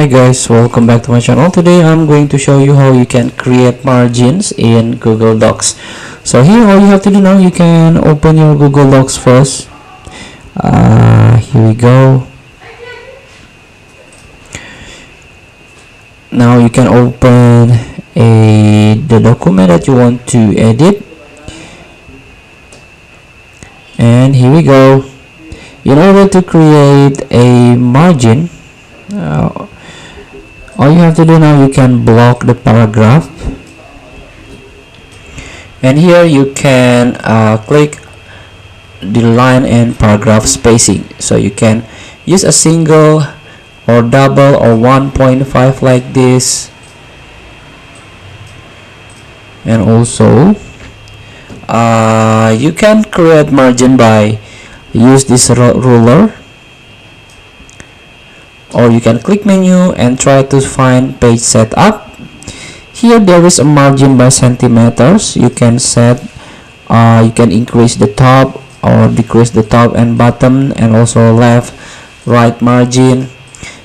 Hi guys, welcome back to my channel. Today I'm going to show you how you can create margins in Google Docs. So here all you have to do now, you can open your Google Docs first. Here we go. Now you can open the document that you want to edit. And here we go. In order to create a margin, all you have to do now, you can block the paragraph, and here you can click the line and paragraph spacing. So you can use a single or double or 1.5 like this, and also you can create margin by use this ruler, or you can click menu and try to find page setup. Here there is a margin by centimeters. You can set you can increase the top or decrease the top and bottom, and also left right margin,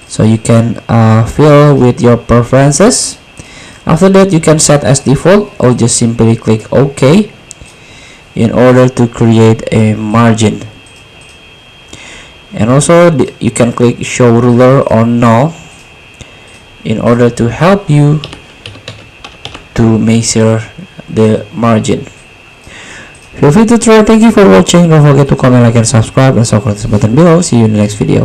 so you can fill with your preferences. After that, you can set as default or just simply click OK in order to create a margin. And also you can click show ruler or no in order to help you to measure the margin. Feel free to try. Thank you for watching. Don't forget to comment, like, and subscribe, and click this button below. See you in the next video.